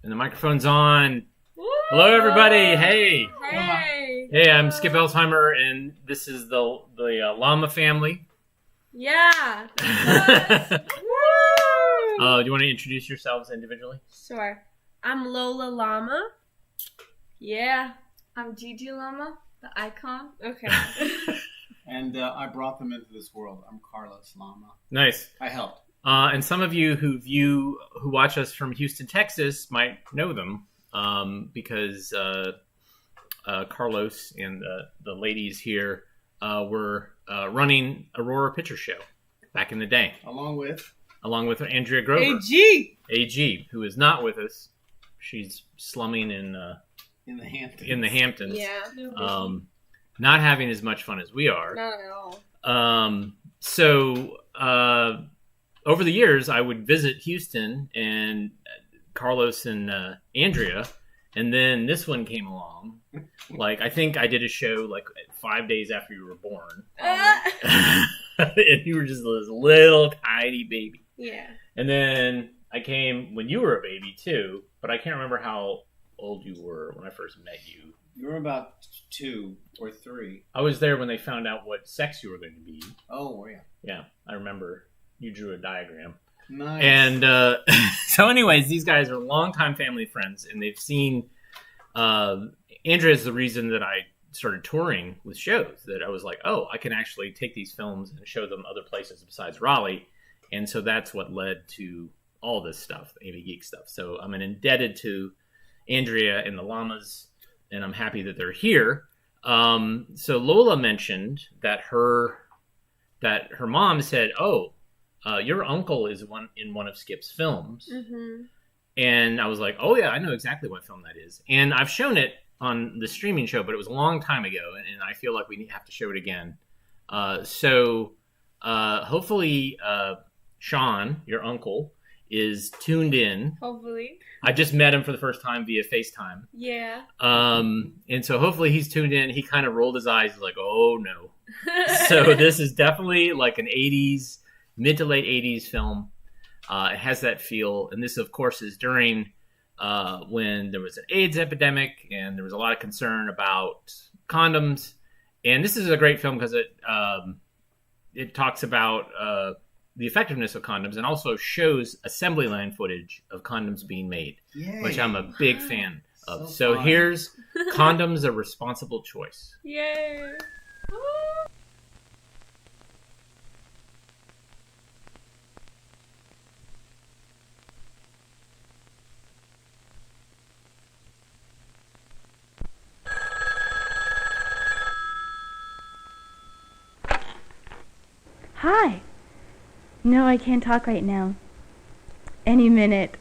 And the microphone's on. Woo! Hello, everybody. Hey. Hey. Hey, I'm Skip Elsheimer, and this is the llama family. Yeah. Do you want to introduce yourselves individually? Sure. I'm Lola Llama. Yeah. I'm Gigi Llama, the icon. Okay. And I brought them into this world. I'm Carlos Llama. Nice. I helped. And some of you who watch us from Houston, Texas, might know them because Carlos and the ladies here were running Aurora Picture Show back in the day, Along with Andrea Grover, AG, who is not with us. She's slumming in the Hamptons. Yeah. Not having as much fun as we are. Not at all. So over the years, I would visit Houston and Carlos and Andrea, and then this one came along. Like, I think I did a show like 5 days after you were born. And you were just this little tiny baby. Yeah. And then I came when you were a baby too, but I can't remember how old you were when I first met you. you were about 2 or 3. I was there when they found out what sex you were going to be. Oh, yeah. Yeah, I remember you drew a diagram. Nice. And so anyways, these guys are longtime family friends, and they've seen Andrea is the reason that I started touring with shows, that I was like, oh, I can actually take these films and show them other places besides Raleigh. And so that's what led to all this stuff, the AV Geek stuff. So I'm indebted to Andrea and the Llamas, and I'm happy that they're here. So Lola mentioned that her mom said, oh, your uncle is in one of Skip's films. Mm-hmm. And I was like, oh, yeah, I know exactly what film that is. And I've shown it on the streaming show, but it was a long time ago, and I feel like we have to show it again. So hopefully Sean, your uncle, is tuned in. Hopefully. I just met him for the first time via FaceTime. Yeah. And so hopefully he's tuned in. He kind of rolled his eyes like, oh, no. So this is definitely like an 80s, mid to late 80s film. It has that feel. And this, of course, is during when there was an AIDS epidemic and there was a lot of concern about condoms. And this is a great film because it talks about the effectiveness of condoms and also shows assembly line footage of condoms being made, Yay. which I'm a big fan of. So fun. here's Condoms, a Responsible Choice. Yay. Hi. No, I can't talk right now. Any minute.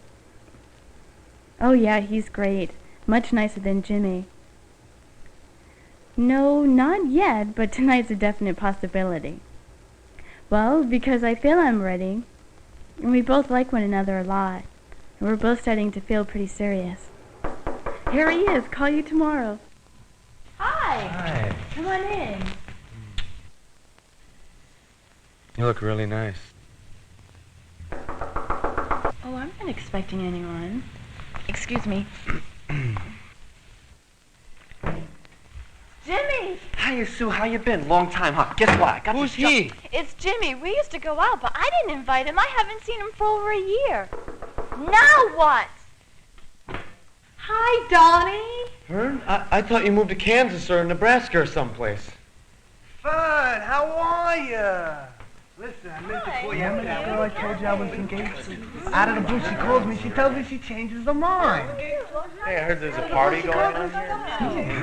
Oh yeah, he's great. Much nicer than Jimmy. No, not yet, but tonight's a definite possibility. Well, because I feel I'm ready. And we both like one another a lot. And we're both starting to feel pretty serious. Here he is. Call you tomorrow. Hi. Hi. Come on in. You look really nice. Oh, I'm not expecting anyone. Excuse me. Jimmy! Hiya, Sue. How you been? Long time, huh? Guess what? I got Who's this he? It's Jimmy. We used to go out, but I didn't invite him. I haven't seen him for over a year. Now what? Hi, Donnie. Vern? I thought you moved to Kansas or Nebraska or someplace. Fun, how are ya? Listen, I meant to Hi. call you Yeah, after that girl I told you I was engaged to. Oh, Out of the blue, she calls me. She tells me she changes her mind. Hey, I heard there's a party going on here.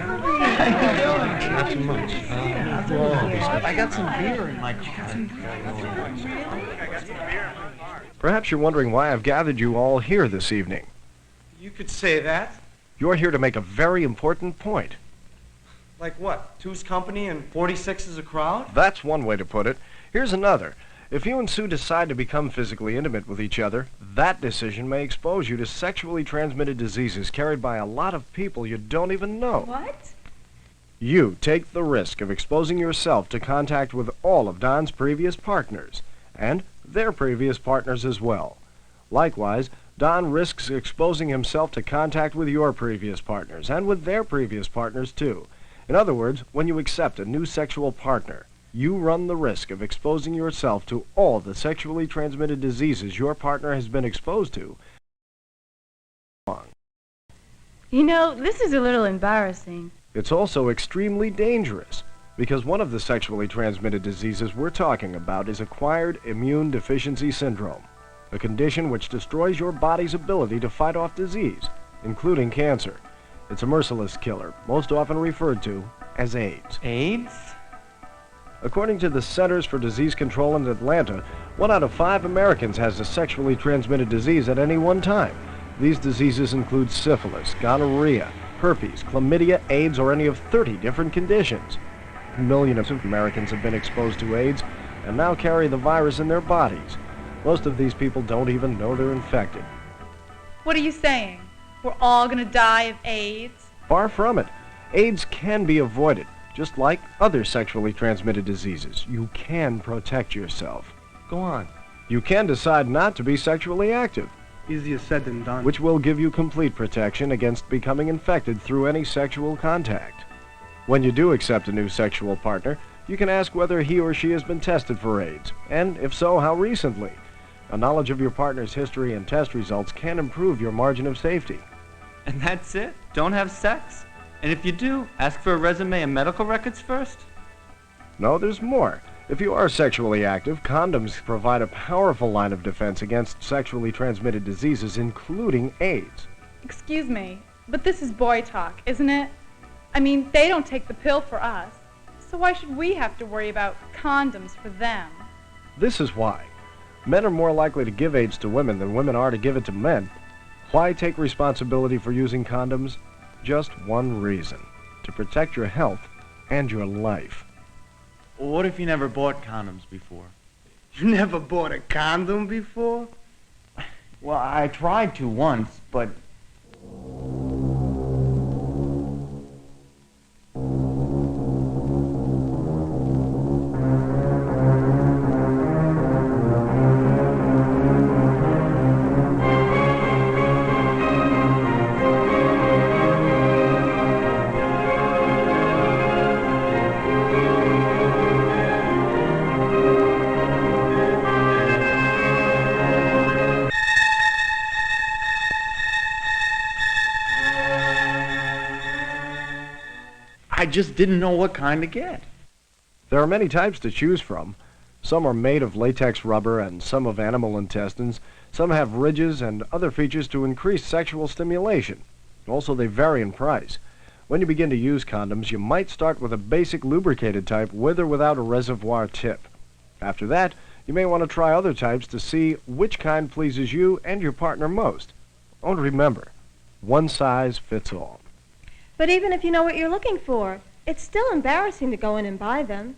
Not too much. I got some beer in my car. Perhaps you're wondering why I've gathered you all here this evening. You could say that. You're here to make a very important point. Like what? Two's company and 46 is a crowd? That's one way to put it. Here's another. If you and Sue decide to become physically intimate with each other, that decision may expose you to sexually transmitted diseases carried by a lot of people you don't even know. What? You take the risk of exposing yourself to contact with all of Don's previous partners, and their previous partners as well. Likewise, Don risks exposing himself to contact with your previous partners, and with their previous partners, too. In other words, when you accept a new sexual partner, you run the risk of exposing yourself to all the sexually transmitted diseases your partner has been exposed to. You know, this is a little embarrassing. It's also extremely dangerous, because one of the sexually transmitted diseases we're talking about is acquired immune deficiency syndrome, a condition which destroys your body's ability to fight off disease, including cancer. It's a merciless killer, most often referred to as AIDS. AIDS? According to the Centers for Disease Control in Atlanta, 1 out of 5 Americans has a sexually transmitted disease at any one time. These diseases include syphilis, gonorrhea, herpes, chlamydia, AIDS, or any of 30 different conditions. Millions of Americans have been exposed to AIDS and now carry the virus in their bodies. Most of these people don't even know they're infected. What are you saying? We're all gonna die of AIDS? Far from it. AIDS can be avoided, just like other sexually transmitted diseases. You can protect yourself. Go on. You can decide not to be sexually active, Easier said than done. which will give you complete protection against becoming infected through any sexual contact. When you do accept a new sexual partner, you can ask whether he or she has been tested for AIDS, and if so, how recently. A knowledge of your partner's history and test results can improve your margin of safety. And that's it? Don't have sex? And if you do, ask for a resume and medical records first? No, there's more. If you are sexually active, condoms provide a powerful line of defense against sexually transmitted diseases, including AIDS. Excuse me, but this is boy talk, isn't it? I mean, they don't take the pill for us, so why should we have to worry about condoms for them? This is why. Men are more likely to give AIDS to women than women are to give it to men. Why take responsibility for using condoms? Just one reason: to protect your health and your life. What if you never bought condoms before? You never bought a condom before? Well, I tried to once, but... I just didn't know what kind to get. There are many types to choose from. Some are made of latex rubber and some of animal intestines. Some have ridges and other features to increase sexual stimulation. Also, they vary in price. When you begin to use condoms, you might start with a basic lubricated type with or without a reservoir tip. After that, you may want to try other types to see which kind pleases you and your partner most. Oh, and remember, one size fits all. But even if you know what you're looking for, it's still embarrassing to go in and buy them.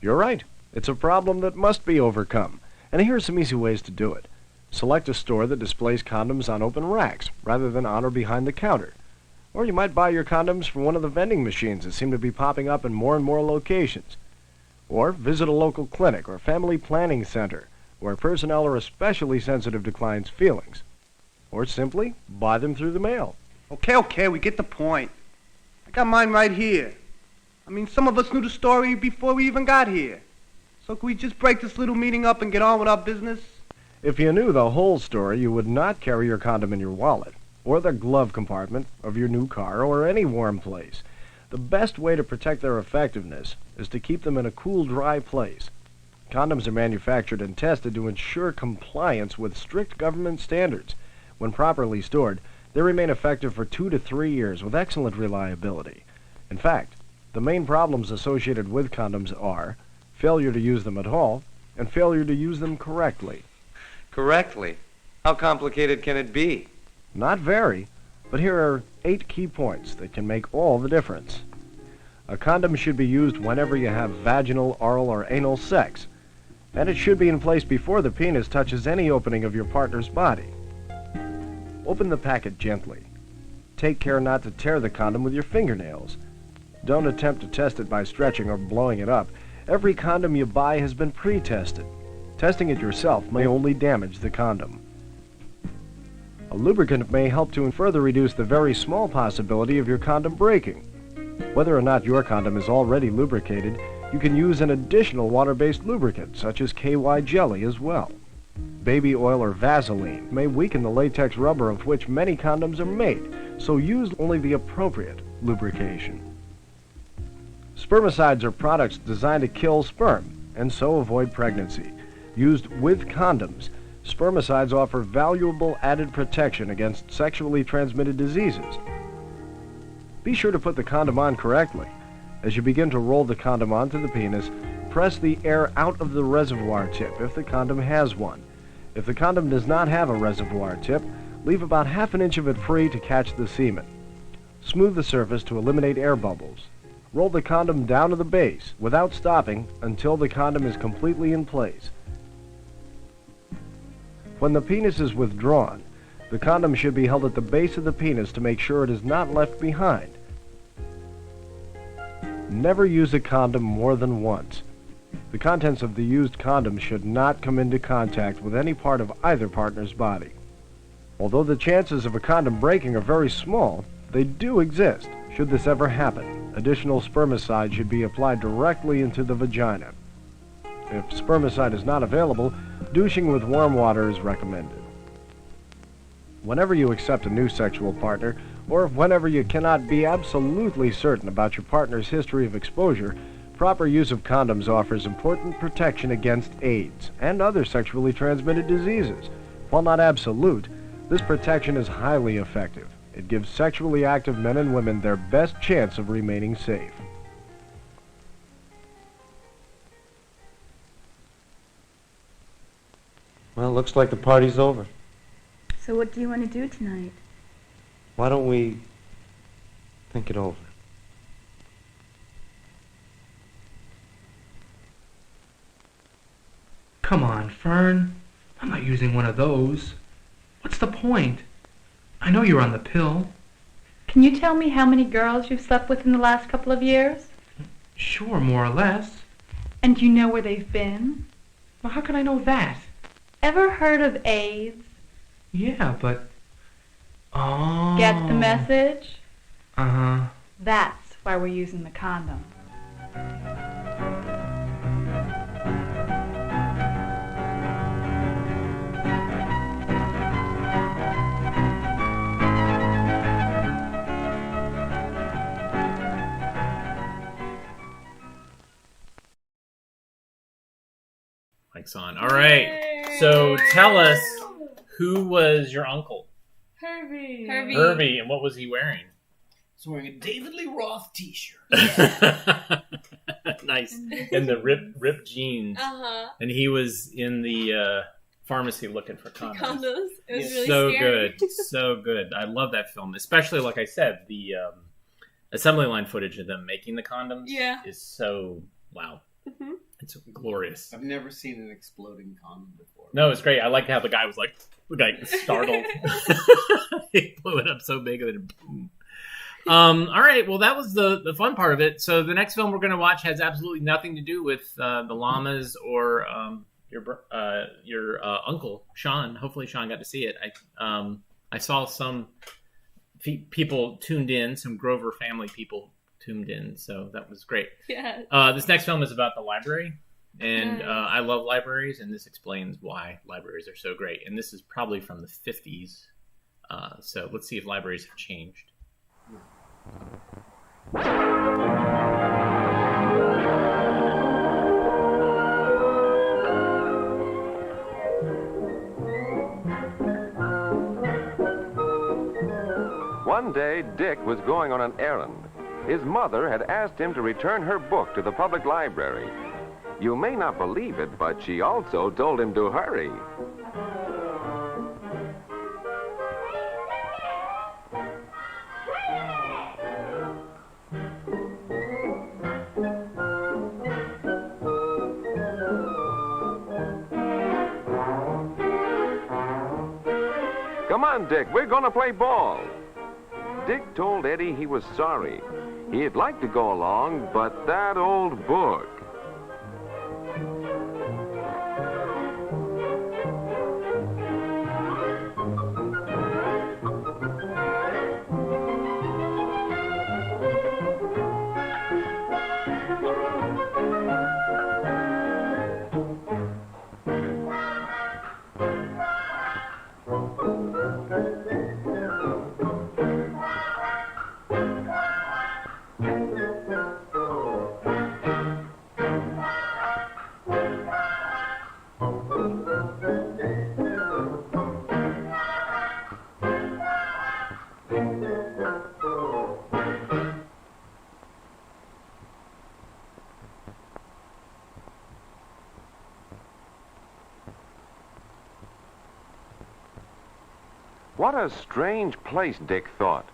You're right. It's a problem that must be overcome. And here are some easy ways to do it. Select a store that displays condoms on open racks, rather than on or behind the counter. Or you might buy your condoms from one of the vending machines that seem to be popping up in more and more locations. Or visit a local clinic or family planning center, where personnel are especially sensitive to clients' feelings. Or simply buy them through the mail. Okay, we get the point. I got mine right here. I mean, some of us knew the story before we even got here. So can we just break this little meeting up and get on with our business? If you knew the whole story, you would not carry your condom in your wallet, or the glove compartment of your new car, or any warm place. The best way to protect their effectiveness is to keep them in a cool, dry place. Condoms are manufactured and tested to ensure compliance with strict government standards. When properly stored, they remain effective for 2 to 3 years with excellent reliability. In fact, the main problems associated with condoms are failure to use them at all and failure to use them correctly. correctly. How complicated can it be? Not very, but here are 8 key points that can make all the difference. A condom should be used whenever you have vaginal, oral, or anal sex, and it should be in place before the penis touches any opening of your partner's body. Open the packet gently. Take care not to tear the condom with your fingernails. Don't attempt to test it by stretching or blowing it up. Every condom you buy has been pre-tested. Testing it yourself may only damage the condom. A lubricant may help to further reduce the very small possibility of your condom breaking. Whether or not your condom is already lubricated, you can use an additional water-based lubricant, such as KY jelly, as well. Baby oil or Vaseline may weaken the latex rubber of which many condoms are made, so use only the appropriate lubrication. Spermicides are products designed to kill sperm, and so avoid pregnancy. Used with condoms, spermicides offer valuable added protection against sexually transmitted diseases. Be sure to put the condom on correctly. As you begin to roll the condom onto the penis, press the air out of the reservoir tip if the condom has one. If the condom does not have a reservoir tip, leave about ½ inch of it free to catch the semen. Smooth the surface to eliminate air bubbles. Roll the condom down to the base without stopping until the condom is completely in place. When the penis is withdrawn, the condom should be held at the base of the penis to make sure it is not left behind. Never use a condom more than once. The contents of the used condom should not come into contact with any part of either partner's body. Although the chances of a condom breaking are very small, they do exist. Should this ever happen, additional spermicide should be applied directly into the vagina. If spermicide is not available, douching with warm water is recommended. Whenever you accept a new sexual partner, or whenever you cannot be absolutely certain about your partner's history of exposure, proper use of condoms offers important protection against AIDS and other sexually transmitted diseases. While not absolute, this protection is highly effective. It gives sexually active men and women their best chance of remaining safe. Well, looks like the party's over. So what do you want to do tonight? Why don't we think it over? Come on, Fern. I'm not using one of those. What's the point? I know you're on the pill. Can you tell me how many girls you've slept with in the last couple of years? Sure, more or less. And do you know where they've been? Well, how can I know that? Ever heard of AIDS? Yeah, but... Oh. Get the message? Uh-huh. That's why we're using the condom. Mike's on. All right. So tell us, who was your uncle? Herbie. Herbie. And what was he wearing? He's wearing a David Lee Roth t-shirt. Nice. And the ripped jeans. Uh-huh. And he was in the pharmacy looking for condoms. Condoms. It was really so scary. good. So good. I love that film. Especially, like I said, the assembly line footage of them making the condoms is so, wow. Mm-hmm. It's glorious. I've never seen an exploding condom before. No, it's great. I like how the guy was like startled. He blew it up so big and then boom. All right, well, that was the fun part of it. So the next film we're going to watch has absolutely nothing to do with the llamas or your uncle Sean. Hopefully, Sean got to see it. I saw some people tuned in, some Grover family people tuned in, so that was great. Yeah. This next film is about the library, and I love libraries, and this explains why libraries are so great. And this is probably from the 50s, so let's see if libraries have changed. One day, Dick was going on an errand. His mother had asked him to return her book to the public library. You may not believe it, but she also told him to hurry. on, Dick. We're going to play ball. Dick told Eddie he was sorry. He'd like to go along, but that old book. What a strange place, Dick thought.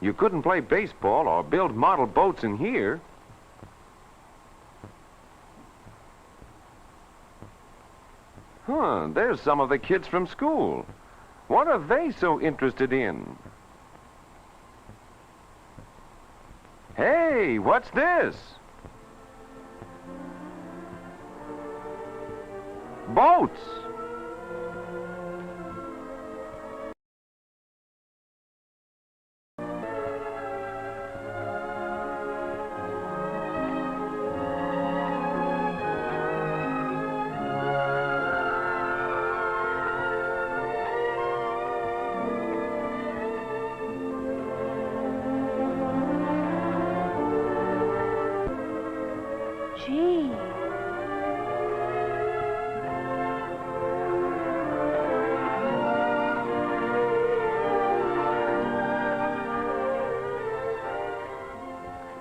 You couldn't play baseball or build model boats in here. Huh, there's some of the kids from school. What are they so interested in? Hey, what's this? Boats! Gee.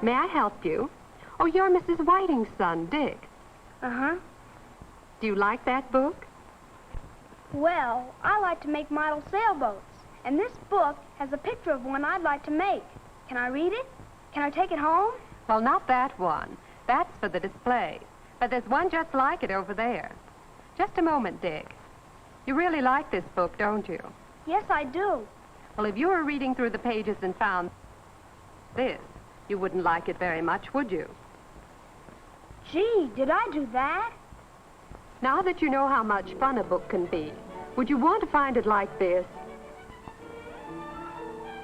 May I help you? Oh, you're Mrs. Whiting's son, Dick. Uh-huh. Do you like that book? Well, I like to make model sailboats, and this book has a picture of one I'd like to make. Can I read it? Can I take it home? Well, not that one. That's for the display. But there's one just like it over there. Just a moment, Dick. You really like this book, don't you? Yes, I do. Well, if you were reading through the pages and found this, you wouldn't like it very much, would you? Gee, did I do that? Now that you know how much fun a book can be, would you want to find it like this?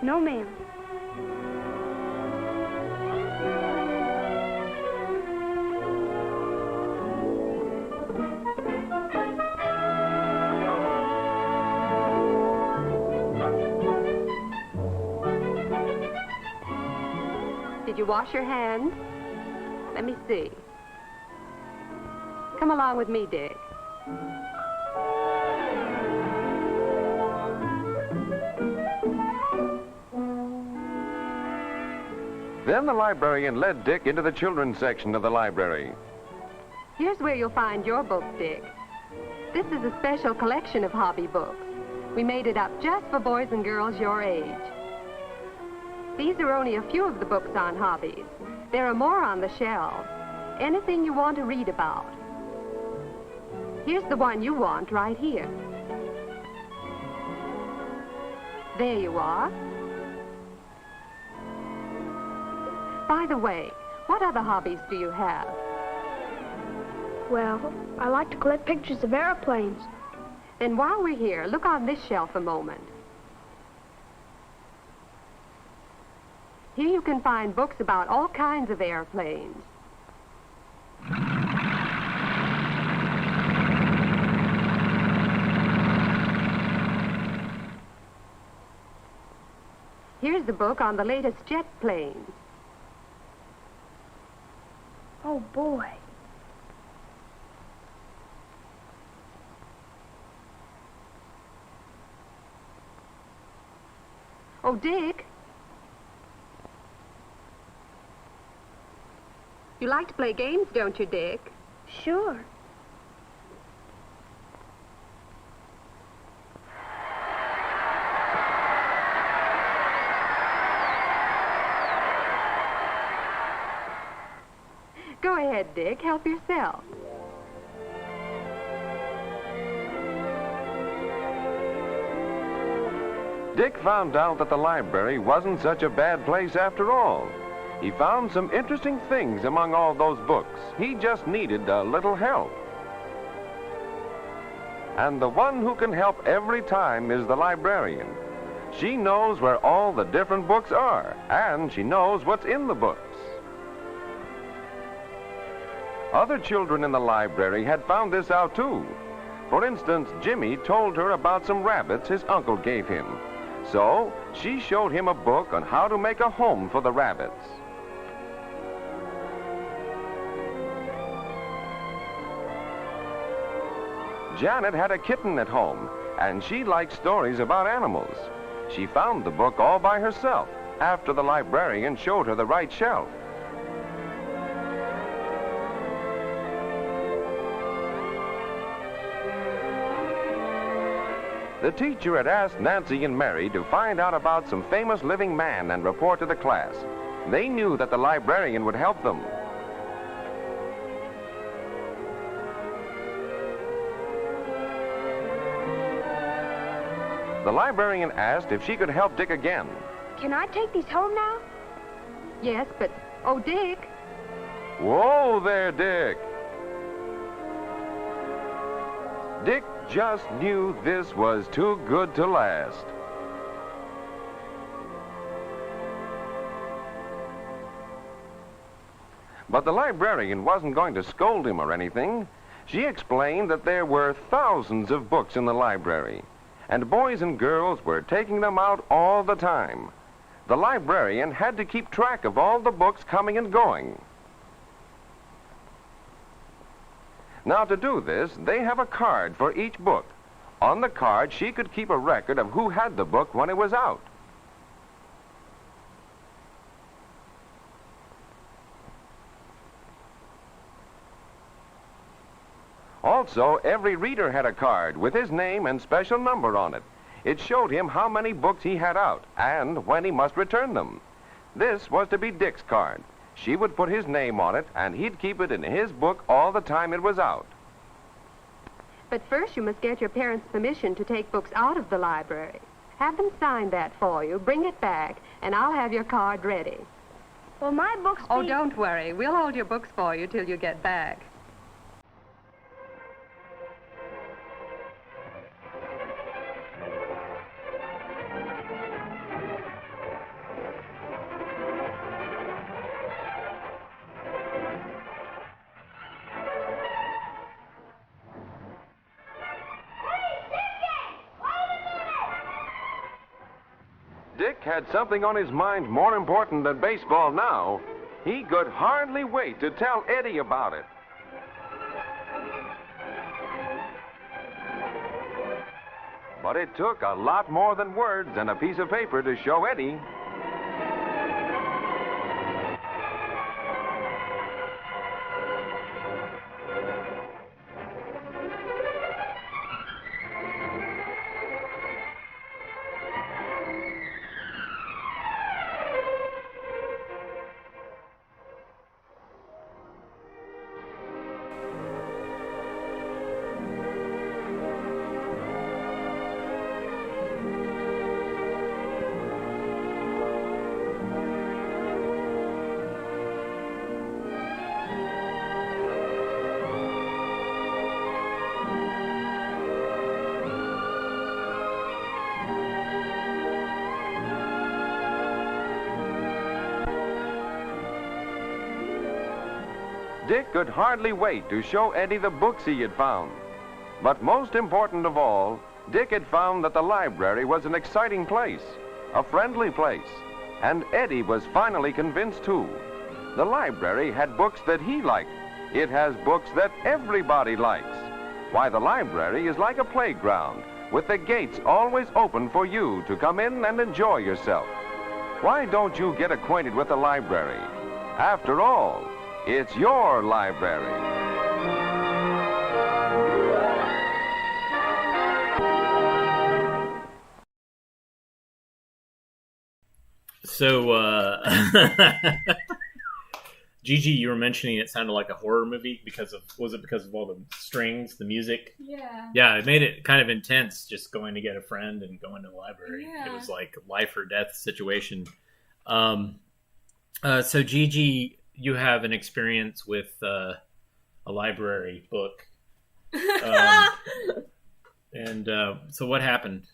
No, ma'am. Did you wash your hands? Let me see. Come along with me, Dick. Then the librarian led Dick into the children's section of the library. Here's where you'll find your book, Dick. This is a special collection of hobby books. We made it up just for boys and girls your age. These are only a few of the books on hobbies. There are more on the shelves. Anything you want to read about. Here's the one you want right here. There you are. By the way, what other hobbies do you have? Well, I like to collect pictures of airplanes. Then while we're here, look on this shelf a moment. Here you can find books about all kinds of airplanes. Here's the book on the latest jet planes. Oh, boy. Oh, Dick. You like to play games, don't you, Dick? Sure. Go ahead, Dick. Help yourself. Dick found out that the library wasn't such a bad place after all. He found some interesting things among all those books. He just needed a little help. And the one who can help every time is the librarian. She knows where all the different books are, and she knows what's in the books. Other children in the library had found this out too. For instance, Jimmy told her about some rabbits his uncle gave him. So she showed him a book on how to make a home for the rabbits. Janet had a kitten at home, and she liked stories about animals. She found the book all by herself after the librarian showed her the right shelf. The teacher had asked Nancy and Mary to find out about some famous living man and report to the class. They knew that the librarian would help them. The librarian asked if she could help Dick again. Can I take these home now? Yes, but, oh, Dick. Whoa there, Dick. Dick just knew this was too good to last. But the librarian wasn't going to scold him or anything. She explained that there were thousands of books in the library, and boys and girls were taking them out all the time. The librarian had to keep track of all the books coming and going. Now, to do this, they have a card for each book. On the card, she could keep a record of who had the book when it was out. Also, every reader had a card with his name and special number on it. It showed him how many books he had out and when he must return them. This was to be Dick's card. She would put his name on it, and he'd keep it in his book all the time it was out. But first you must get your parents' permission to take books out of the library. Have them sign that for you, bring it back, and I'll have your card ready. Will my books Oh, be... don't worry. We'll hold your books for you till you get back. Dick had something on his mind more important than baseball now. He could hardly wait to tell Eddie about it. But it took a lot more than words and a piece of paper to show Eddie. Dick could hardly wait to show Eddie the books he had found. But most important of all, Dick had found that the library was an exciting place, a friendly place, and Eddie was finally convinced too. The library had books that he liked. It has books that everybody likes. Why, the library is like a playground, with the gates always open for you to come in and enjoy yourself. Why don't you get acquainted with the library? After all, it's your library. So, Gigi, you were mentioning it sounded like a horror movie because of all the strings, the music? Yeah. Yeah, it made it kind of intense just going to get a friend and going to the library. Yeah. It was like a life or death situation. So Gigi, you have an experience with a library book. So what happened?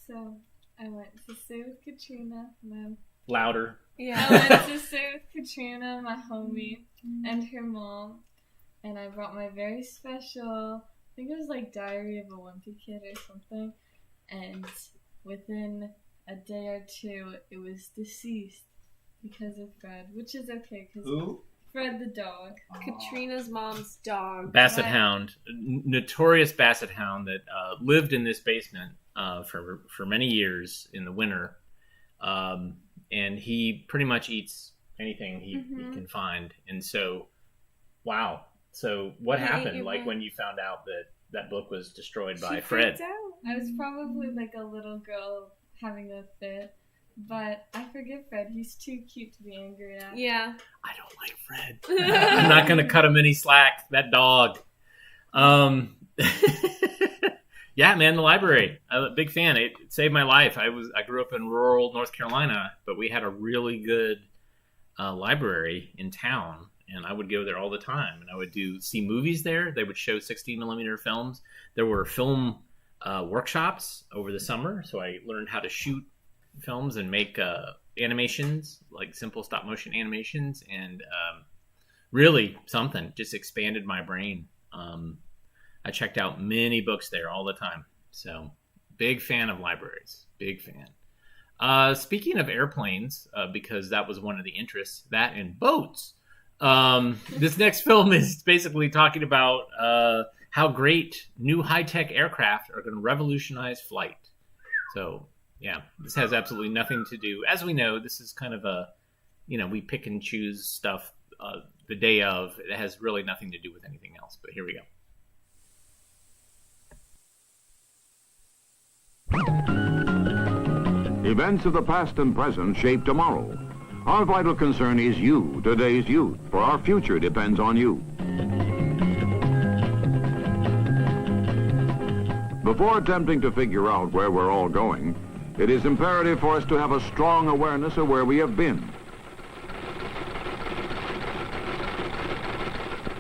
So I went to stay with Katrina. Louder. Yeah, I went to stay with Katrina, my homie, and her mom. And I brought my very special, I think it was like Diary of a Wimpy Kid or something. And within a day or two, it was deceased because of Fred, which is okay because Fred the dog. Katrina's mom's dog. Basset Hound, notorious Basset Hound that lived in this basement for many years in the winter. And he pretty much eats anything he can find. And so, wow. So what happened, like, when you found out that book was destroyed by Fred? I was probably like a little girl having a fit. But I forgive Fred. He's too cute to be angry at. Yeah. I don't like Fred. I'm not going to cut him any slack. That dog. Yeah, man, the library. I'm a big fan. It saved my life. I grew up in rural North Carolina, but we had a really good library in town, and I would go there all the time. And I would see movies there. They would show 16mm films. There were film workshops over the summer, so I learned how to shoot films and make animations, like simple stop motion animations, and really something. Just expanded my brain. I checked out many books there all the time. So big fan of libraries. Big fan. Speaking of airplanes, because that was one of the interests, that and boats. This next film is basically talking about how great new high-tech aircraft are going to revolutionize flight. So, yeah, this has absolutely nothing to do. As we know, this is kind of we pick and choose stuff the day of. It has really nothing to do with anything else. But here we go. Events of the past and present shape tomorrow. Our vital concern is you, today's youth, for our future depends on you. Before attempting to figure out where we're all going, it is imperative for us to have a strong awareness of where we have been.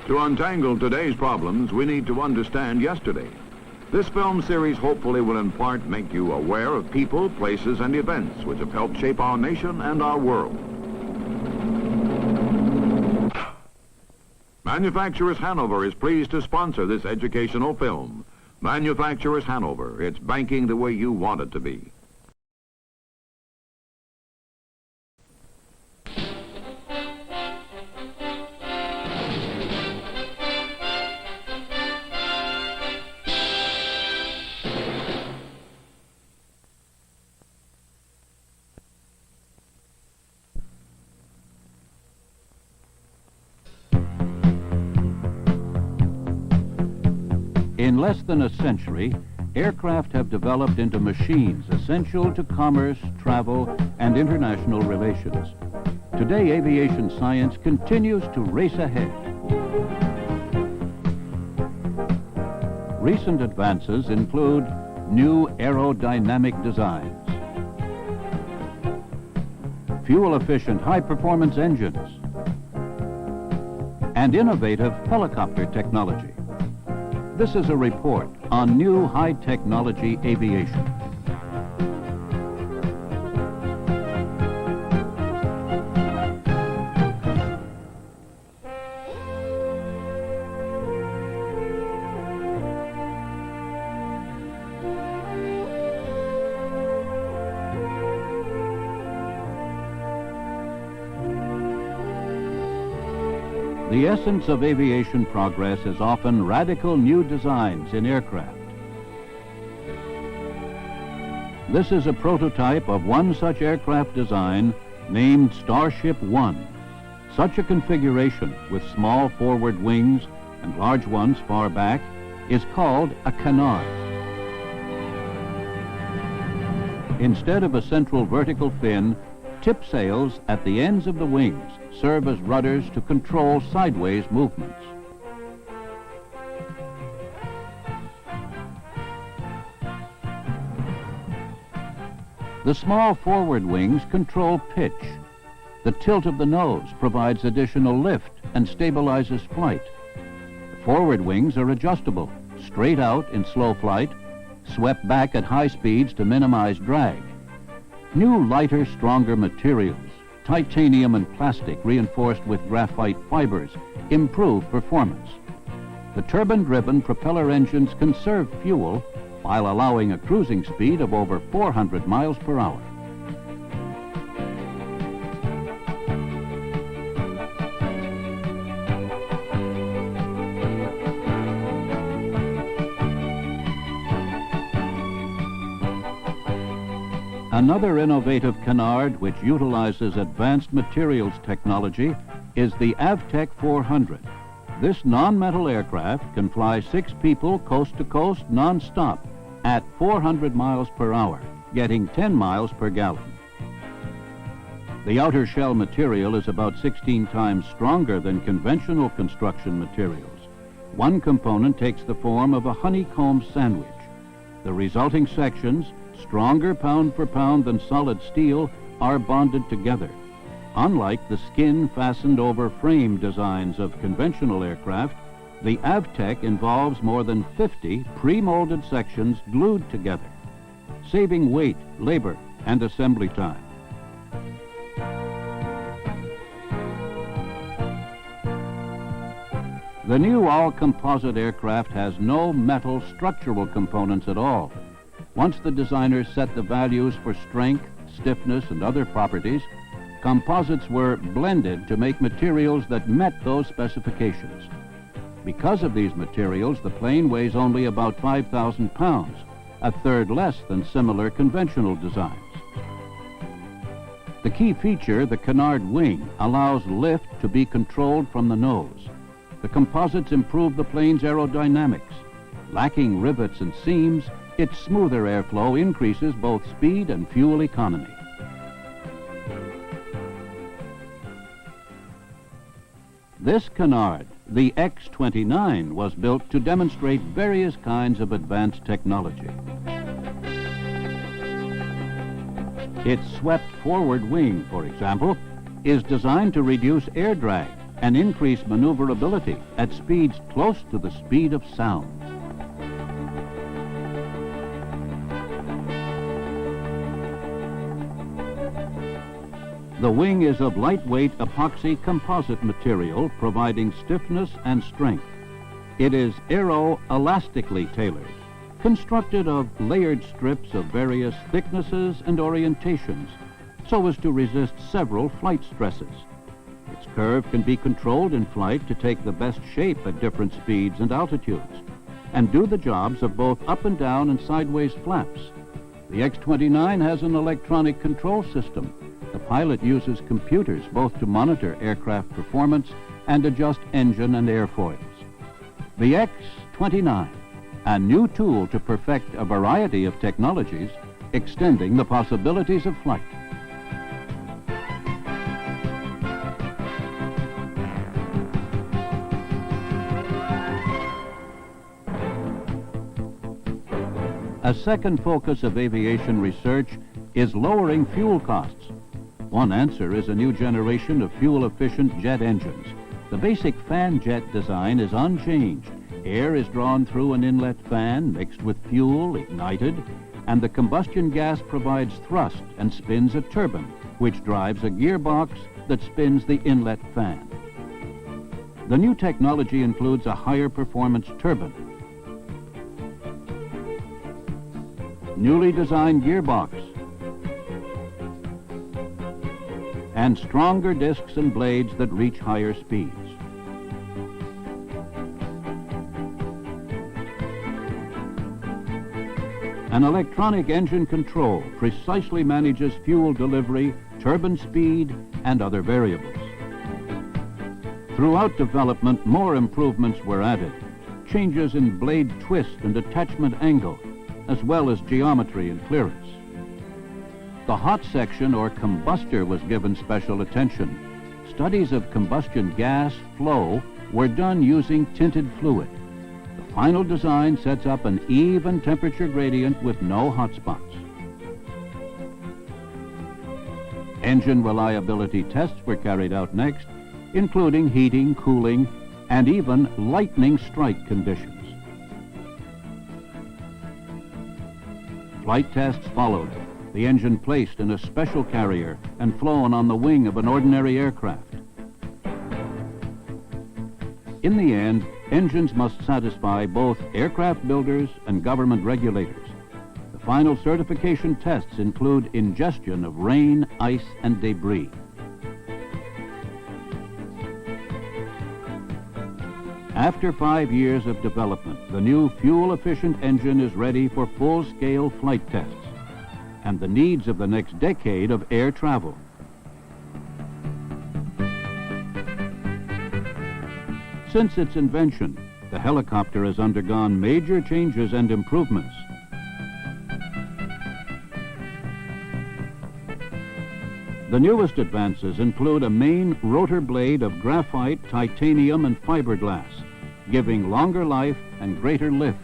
To untangle today's problems, we need to understand yesterday. This film series hopefully will in part make you aware of people, places, and events which have helped shape our nation and our world. Manufacturers Hanover is pleased to sponsor this educational film. Manufacturers Hanover, it's banking the way you want it to be. In less than a century, aircraft have developed into machines essential to commerce, travel, and international relations. Today, aviation science continues to race ahead. Recent advances include new aerodynamic designs, fuel-efficient high-performance engines, and innovative helicopter technology. This is a report on new high-technology aviation. The essence of aviation progress is often radical new designs in aircraft. This is a prototype of one such aircraft design named Starship One. Such a configuration with small forward wings and large ones far back is called a canard. Instead of a central vertical fin, tip sails at the ends of the wings serve as rudders to control sideways movements. The small forward wings control pitch. The tilt of the nose provides additional lift and stabilizes flight. The forward wings are adjustable, straight out in slow flight, swept back at high speeds to minimize drag. New lighter, stronger materials, titanium and plastic reinforced with graphite fibers, improve performance. The turbine-driven propeller engines conserve fuel while allowing a cruising speed of over 400 miles per hour. Another innovative canard which utilizes advanced materials technology is the Avtec 400. This non-metal aircraft can fly 6 people coast to coast non-stop at 400 miles per hour, getting 10 miles per gallon. The outer shell material is about 16 times stronger than conventional construction materials. One component takes the form of a honeycomb sandwich. The resulting sections, stronger pound for pound than solid steel, are bonded together. Unlike the skin-fastened over frame designs of conventional aircraft, the Avtec involves more than 50 pre-molded sections glued together, saving weight, labor, and assembly time. The new all-composite aircraft has no metal structural components at all. Once the designers set the values for strength, stiffness, and other properties, composites were blended to make materials that met those specifications. Because of these materials, the plane weighs only about 5,000 pounds, a third less than similar conventional designs. The key feature, the canard wing, allows lift to be controlled from the nose. The composites improve the plane's aerodynamics. Lacking rivets and seams, its smoother airflow increases both speed and fuel economy. This canard, the X-29, was built to demonstrate various kinds of advanced technology. Its swept forward wing, for example, is designed to reduce air drag and increase maneuverability at speeds close to the speed of sound. The wing is of lightweight epoxy composite material, providing stiffness and strength. It is aero-elastically tailored, constructed of layered strips of various thicknesses and orientations, so as to resist several flight stresses. Its curve can be controlled in flight to take the best shape at different speeds and altitudes, and do the jobs of both up and down and sideways flaps. The X-29 has an electronic control system. The pilot uses computers both to monitor aircraft performance and adjust engine and airfoils. The X-29, a new tool to perfect a variety of technologies, extending the possibilities of flight. A second focus of aviation research is lowering fuel costs. One answer is a new generation of fuel-efficient jet engines. The basic fan jet design is unchanged. Air is drawn through an inlet fan mixed with fuel ignited, and the combustion gas provides thrust and spins a turbine, which drives a gearbox that spins the inlet fan. The new technology includes a higher performance turbine, newly designed gearbox, and stronger discs and blades that reach higher speeds. An electronic engine control precisely manages fuel delivery, turbine speed, and other variables. Throughout development, more improvements were added. Changes in blade twist and attachment angle, as well as geometry and clearance. The hot section or combustor was given special attention. studies of combustion gas flow were done using tinted fluid. The final design sets up an even temperature gradient with no hot spots. Engine reliability tests were carried out next, including heating, cooling, and even lightning strike conditions. Flight tests followed, the engine placed in a special carrier and flown on the wing of an ordinary aircraft. In the end, engines must satisfy both aircraft builders and government regulators. The final certification tests include ingestion of rain, ice, and debris. After 5 years of development, the new fuel-efficient engine is ready for full-scale flight tests and the needs of the next decade of air travel. Since its invention, the helicopter has undergone major changes and improvements. The newest advances include a main rotor blade of graphite, titanium, and fiberglass, giving longer life and greater lift.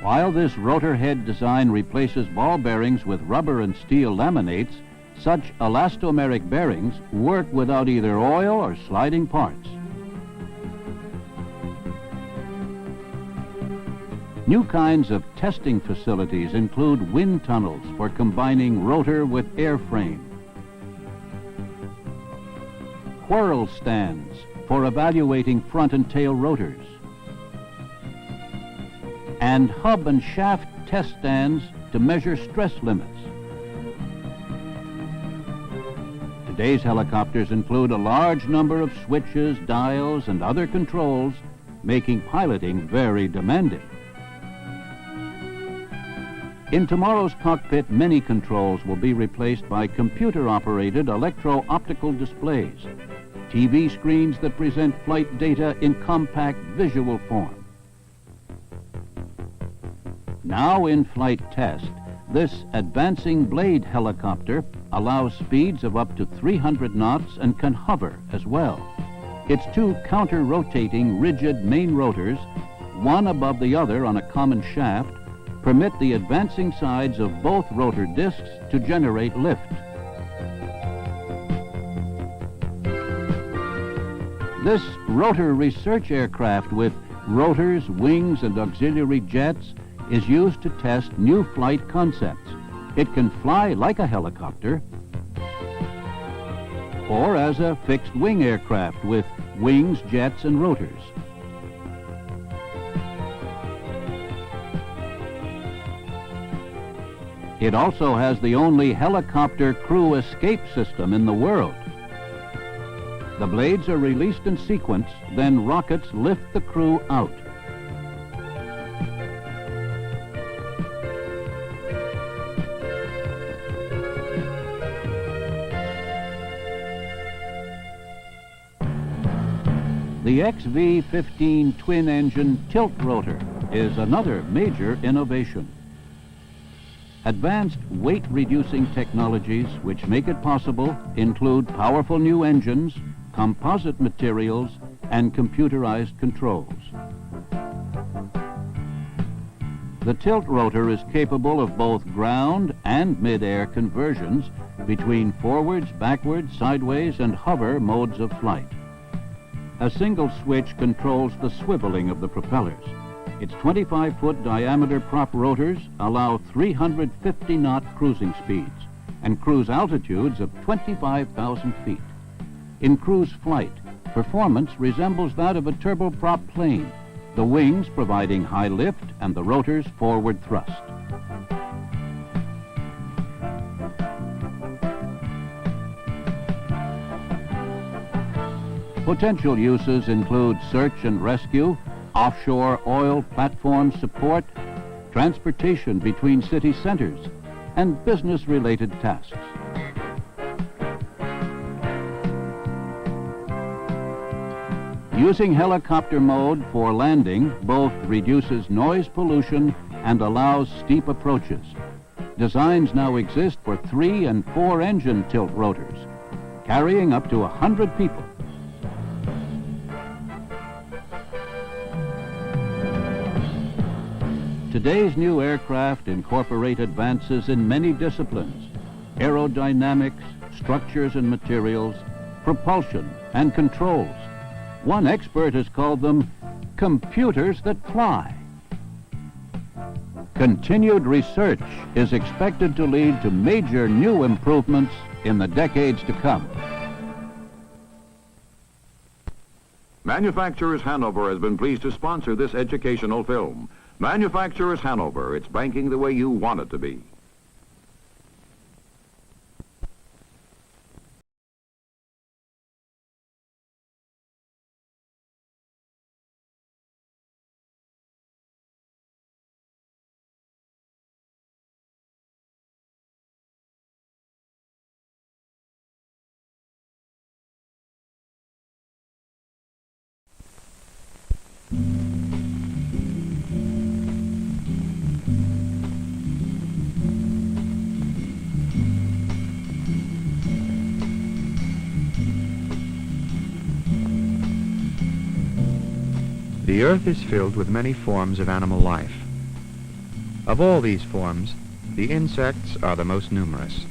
While this rotor head design replaces ball bearings with rubber and steel laminates, such elastomeric bearings work without either oil or sliding parts. New kinds of testing facilities include wind tunnels for combining rotor with airframe, whirl stands for evaluating front and tail rotors, and hub and shaft test stands to measure stress limits. Today's helicopters include a large number of switches, dials, and other controls, making piloting very demanding. In tomorrow's cockpit, many controls will be replaced by computer-operated electro-optical displays, TV screens that present flight data in compact visual form. Now in flight test, this advancing blade helicopter allows speeds of up to 300 knots and can hover as well. Its two counter-rotating rigid main rotors, one above the other on a common shaft, permit the advancing sides of both rotor discs to generate lift. This rotor research aircraft with rotors, wings, and auxiliary jets is used to test new flight concepts. It can fly like a helicopter or as a fixed-wing aircraft with wings, jets, and rotors. It also has the only helicopter crew escape system in the world. The blades are released in sequence, then rockets lift the crew out. The XV-15 twin-engine tilt rotor is another major innovation. Advanced weight-reducing technologies which make it possible include powerful new engines, composite materials, and computerized controls. The tilt rotor is capable of both ground and mid-air conversions between forwards, backwards, sideways, and hover modes of flight. A single switch controls the swiveling of the propellers. Its 25-foot diameter prop rotors allow 350-knot cruising speeds and cruise altitudes of 25,000 feet. In cruise flight, performance resembles that of a turboprop plane, the wings providing high lift and the rotors forward thrust. Potential uses include search and rescue, offshore oil platform support, transportation between city centers, and business-related tasks. Using helicopter mode for landing both reduces noise pollution and allows steep approaches. Designs now exist for 3- and 4-engine tilt rotors, carrying up to 100 people. Today's new aircraft incorporate advances in many disciplines: aerodynamics, structures and materials, propulsion and controls. One expert has called them computers that fly. Continued research is expected to lead to major new improvements in the decades to come. Manufacturers Hanover has been pleased to sponsor this educational film. Manufacturers Hanover, it's banking the way you want it to be. The earth is filled with many forms of animal life. Of all these forms, the insects are the most numerous.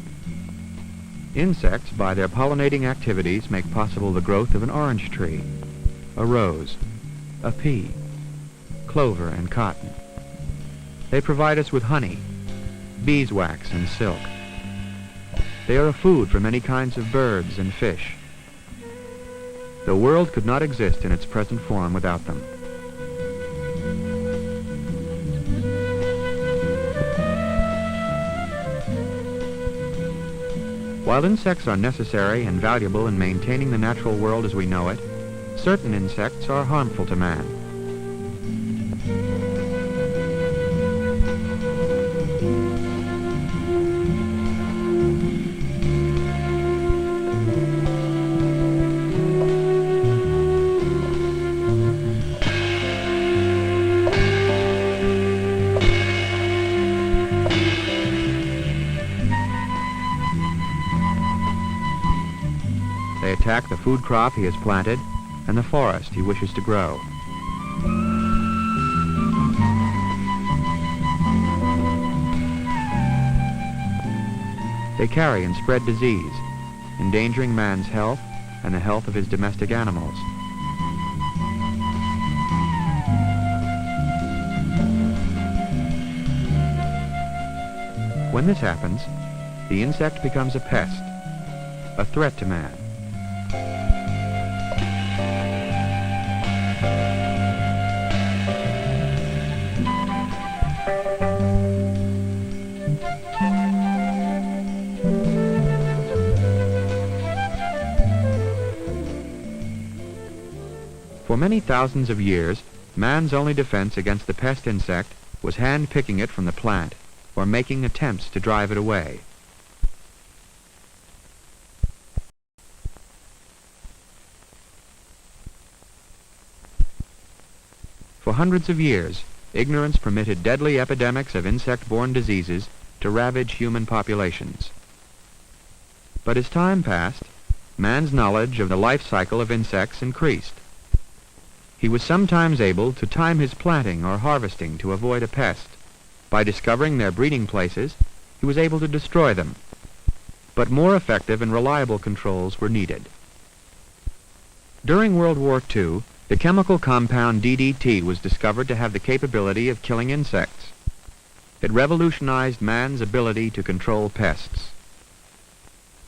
Insects, by their pollinating activities, make possible the growth of an orange tree, a rose, a pea, clover, and cotton. They provide us with honey, beeswax, and silk. They are a food for many kinds of birds and fish. The world could not exist in its present form without them. While insects are necessary and valuable in maintaining the natural world as we know it, certain insects are harmful to man. They attack the food crop he has planted and the forest he wishes to grow. They carry and spread disease, endangering man's health and the health of his domestic animals. When this happens, the insect becomes a pest, a threat to man. For many thousands of years, man's only defense against the pest insect was hand-picking it from the plant or making attempts to drive it away. For hundreds of years, ignorance permitted deadly epidemics of insect-borne diseases to ravage human populations. But as time passed, man's knowledge of the life cycle of insects increased. He was sometimes able to time his planting or harvesting to avoid a pest. By discovering their breeding places, he was able to destroy them. But more effective and reliable controls were needed. During World War II, the chemical compound DDT was discovered to have the capability of killing insects. It revolutionized man's ability to control pests.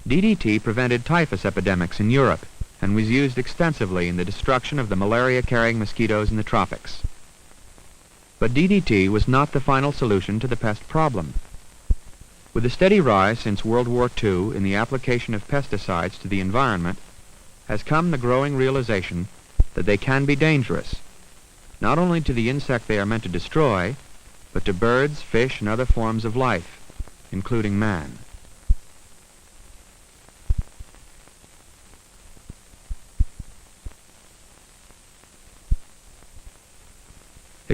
DDT prevented typhus epidemics in Europe and was used extensively in the destruction of the malaria-carrying mosquitoes in the tropics. But DDT was not the final solution to the pest problem. With a steady rise since World War II in the application of pesticides to the environment, has come the growing realization that they can be dangerous, not only to the insect they are meant to destroy, but to birds, fish, and other forms of life, including man.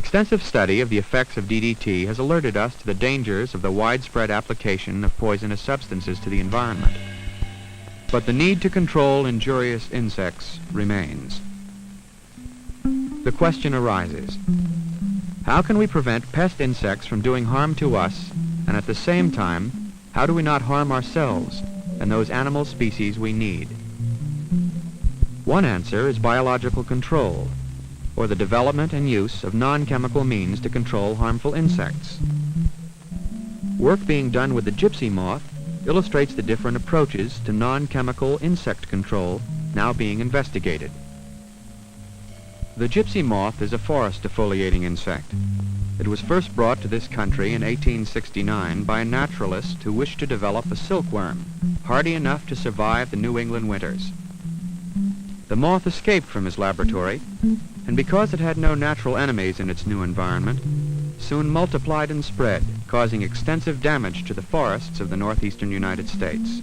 Extensive study of the effects of DDT has alerted us to the dangers of the widespread application of poisonous substances to the environment. But the need to control injurious insects remains. The question arises, how can we prevent pest insects from doing harm to us, and at the same time, how do we not harm ourselves and those animal species we need? One answer is biological control, or the development and use of non-chemical means to control harmful insects. Work being done with the gypsy moth illustrates the different approaches to non-chemical insect control now being investigated. The gypsy moth is a forest defoliating insect. It was first brought to this country in 1869 by a naturalist who wished to develop a silkworm, hardy enough to survive the New England winters. The moth escaped from his laboratory, and because it had no natural enemies in its new environment, soon multiplied and spread, causing extensive damage to the forests of the northeastern United States.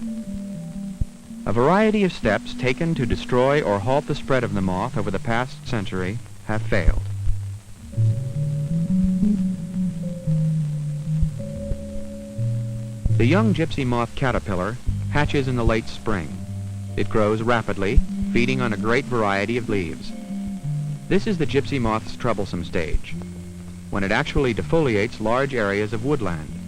A variety of steps taken to destroy or halt the spread of the moth over the past century have failed. The young gypsy moth caterpillar hatches in the late spring. It grows rapidly, feeding on a great variety of leaves. This is the gypsy moth's troublesome stage, when it actually defoliates large areas of woodland.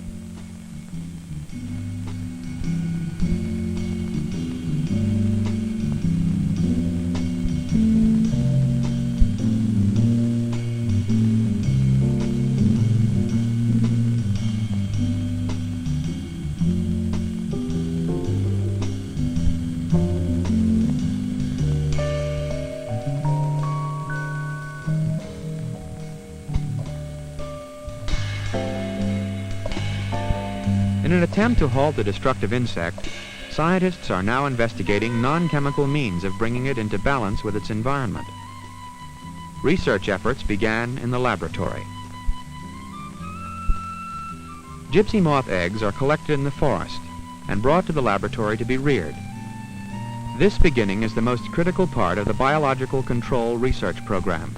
In an attempt to halt the destructive insect, scientists are now investigating non-chemical means of bringing it into balance with its environment. Research efforts began in the laboratory. Gypsy moth eggs are collected in the forest and brought to the laboratory to be reared. This beginning is the most critical part of the biological control research program.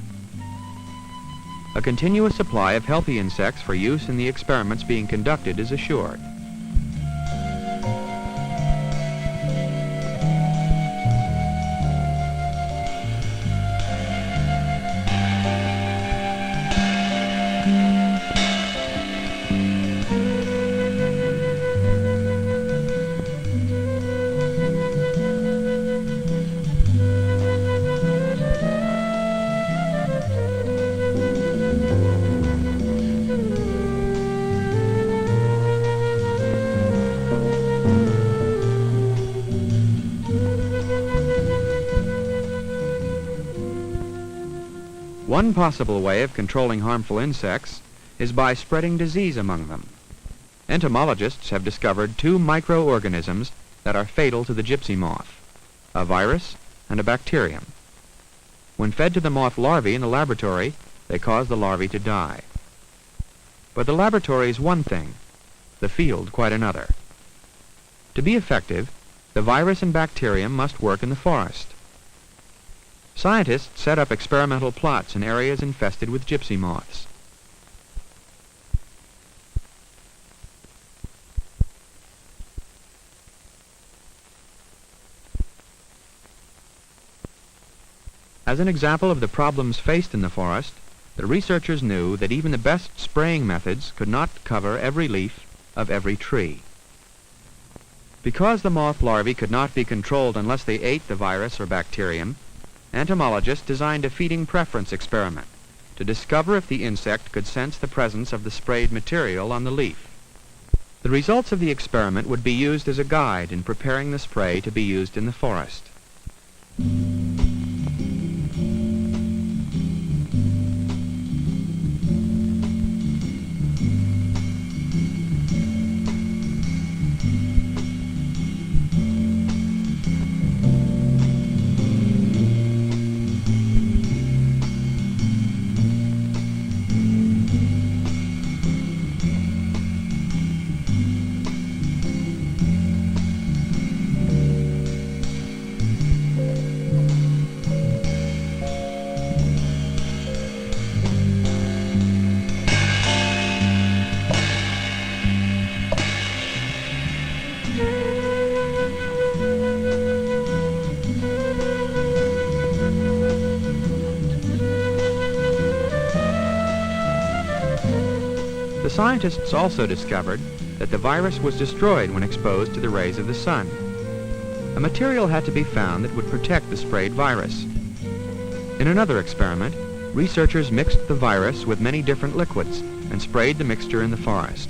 A continuous supply of healthy insects for use in the experiments being conducted is assured. One possible way of controlling harmful insects is by spreading disease among them. Entomologists have discovered two microorganisms that are fatal to the gypsy moth, a virus and a bacterium. When fed to the moth larvae in the laboratory, they cause the larvae to die. But the laboratory is one thing, the field quite another. To be effective, the virus and bacterium must work in the forest. Scientists set up experimental plots in areas infested with gypsy moths. As an example of the problems faced in the forest, the researchers knew that even the best spraying methods could not cover every leaf of every tree. Because the moth larvae could not be controlled unless they ate the virus or bacterium, entomologists designed a feeding preference experiment to discover if the insect could sense the presence of the sprayed material on the leaf. The results of the experiment would be used as a guide in preparing the spray to be used in the forest. scientists also discovered that the virus was destroyed when exposed to the rays of the sun. A material had to be found that would protect the sprayed virus. In another experiment, researchers mixed the virus with many different liquids and sprayed the mixture in the forest.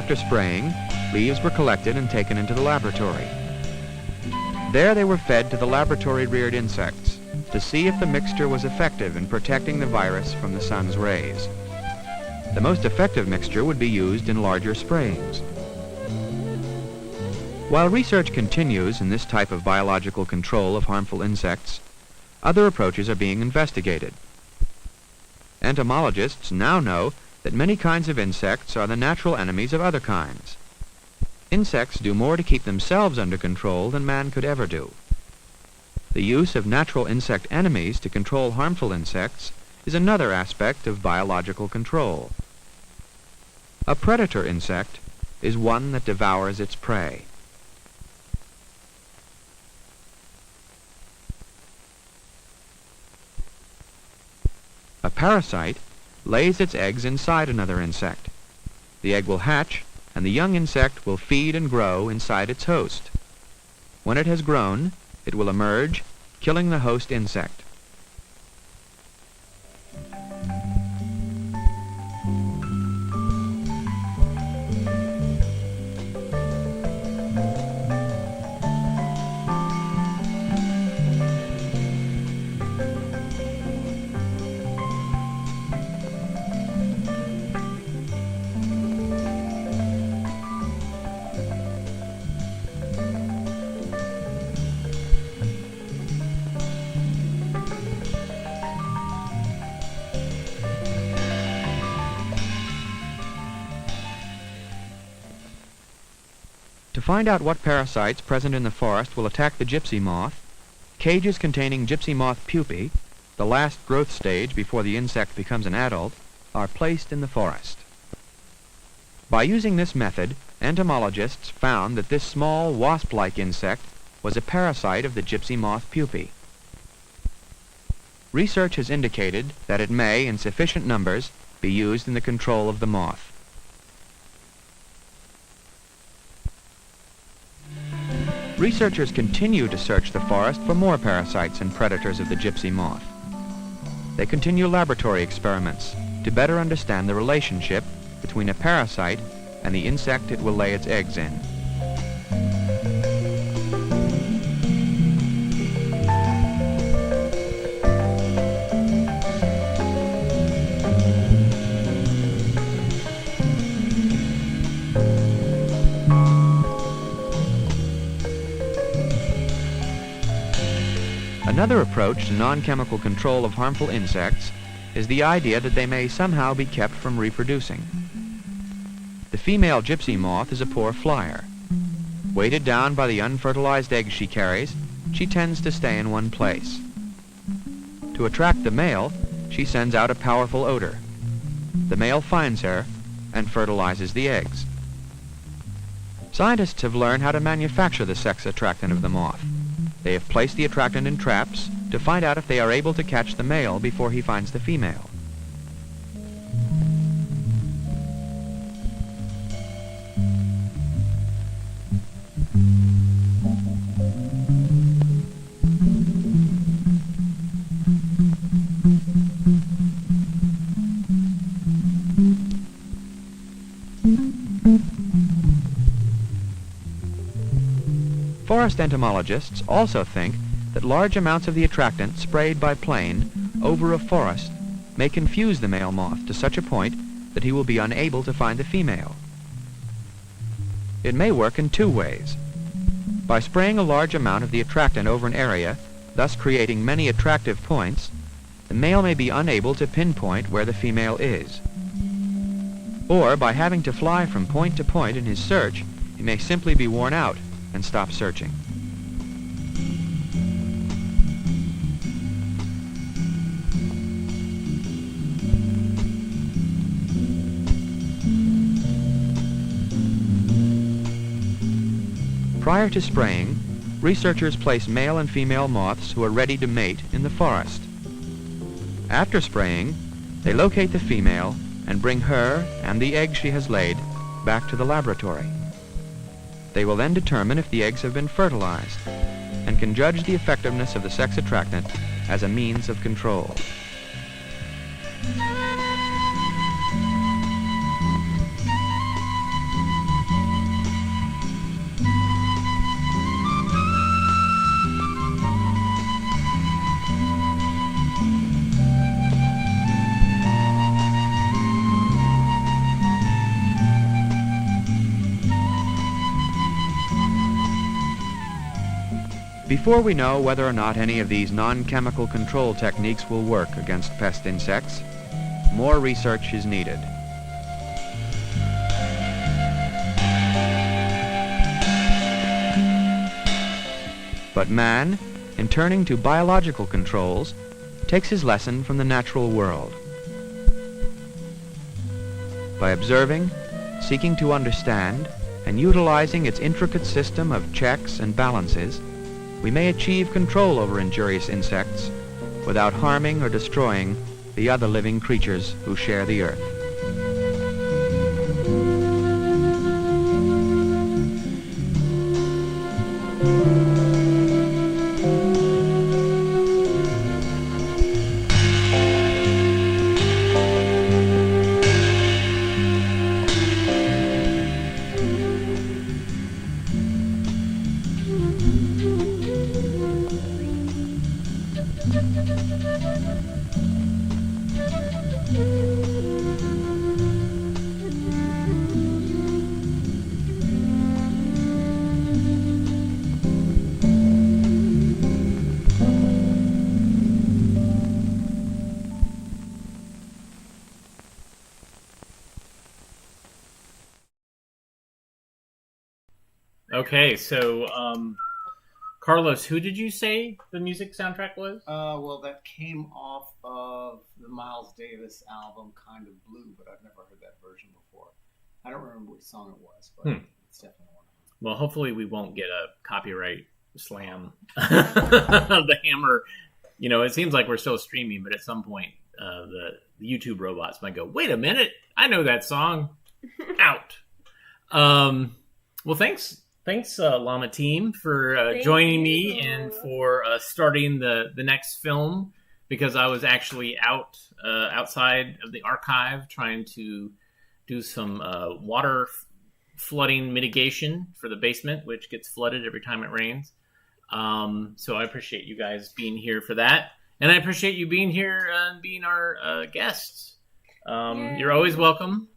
After spraying, leaves were collected and taken into the laboratory. There they were fed to the laboratory-reared insects to see if the mixture was effective in protecting the virus from the sun's rays. The most effective mixture would be used in larger sprayings. While research continues in this type of biological control of harmful insects, other approaches are being investigated. Entomologists now know that many kinds of insects are the natural enemies of other kinds. Insects do more to keep themselves under control than man could ever do. The use of natural insect enemies to control harmful insects is another aspect of biological control. A predator insect is one that devours its prey. A parasite lays its eggs inside another insect. The egg will hatch, and the young insect will feed and grow inside its host. When it has grown, it will emerge, killing the host insect. To find out what parasites present in the forest will attack the gypsy moth, cages containing gypsy moth pupae, the last growth stage before the insect becomes an adult, are placed in the forest. By using this method, entomologists found that this small wasp-like insect was a parasite of the gypsy moth pupae. Research has indicated that it may, in sufficient numbers, be used in the control of the moth. Researchers continue to search the forest for more parasites and predators of the gypsy moth. They continue laboratory experiments to better understand the relationship between a parasite and the insect it will lay its eggs in. Another approach to non-chemical control of harmful insects is the idea that they may somehow be kept from reproducing. The female gypsy moth is a poor flyer. Weighted down by the unfertilized eggs she carries, she tends to stay in one place. To attract the male, she sends out a powerful odor. The male finds her and fertilizes the eggs. Scientists have learned how to manufacture the sex attractant of the moth. They have placed the attractant in traps to find out if they are able to catch the male before he finds the female. Forest entomologists also think that large amounts of the attractant sprayed by plane over a forest may confuse the male moth to such a point that he will be unable to find the female. It may work in two ways. By spraying a large amount of the attractant over an area, thus creating many attractive points, the male may be unable to pinpoint where the female is. Or by having to fly from point to point in his search, he may simply be worn out and stop searching. Prior to spraying, researchers place male and female moths who are ready to mate in the forest. After spraying, they locate the female and bring her and the eggs she has laid back to the laboratory. They will then determine if the eggs have been fertilized and can judge the effectiveness of the sex attractant as a means of control. Before we know whether or not any of these non-chemical control techniques will work against pest insects, more research is needed. But man, in turning to biological controls, takes his lesson from the natural world. By observing, seeking to understand, and utilizing its intricate system of checks and balances, we may achieve control over injurious insects without harming or destroying the other living creatures who share the earth. Okay, so Carlos, who did you say the music soundtrack was? Well, that came off of the Miles Davis album, Kind of Blue, but I've never heard that version before. I don't remember which song it was, but it's definitely one of them. Well, hopefully we won't get a copyright slam. The hammer, you know, it seems like we're still streaming, but at some point the YouTube robots might go, wait a minute, I know that song. Out. Well, thanks, Llama team, for joining me and for starting the next film, because I was actually outside of the archive trying to do some water flooding mitigation for the basement, which gets flooded every time it rains. So I appreciate you guys being here for that, and I appreciate you being here and being our guests. You're always welcome.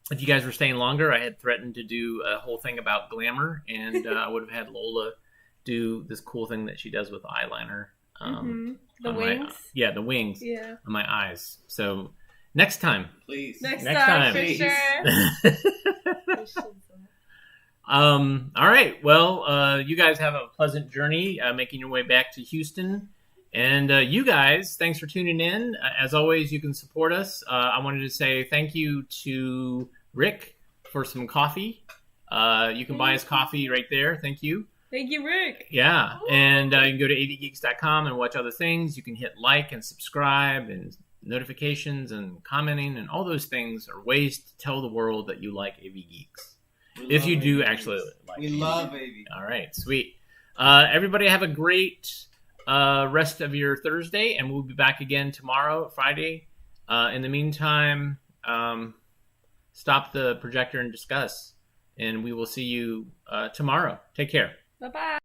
If you guys were staying longer, I had threatened to do a whole thing about glamour, and I would have had Lola do this cool thing that she does with eyeliner. The wings? The wings on my eyes. So next time. Please. Next time, for sure. All right. Well, you guys have a pleasant journey making your way back to Houston. And you guys, thanks for tuning in. As always, you can support us. I wanted to say thank you to Rick for some coffee. You can buy his coffee right there. Thank you. Thank you, Rick. Yeah. And you can go to avgeeks.com and watch other things. You can hit like and subscribe and notifications and commenting, and all those things are ways to tell the world that you like AV Geeks. If you do actually like we love AV. All right. Sweet. Everybody have a great rest of your Thursday, and we'll be back again tomorrow, Friday. In the meantime, stop the projector and discuss, and we will see you tomorrow. Take care. Bye-bye.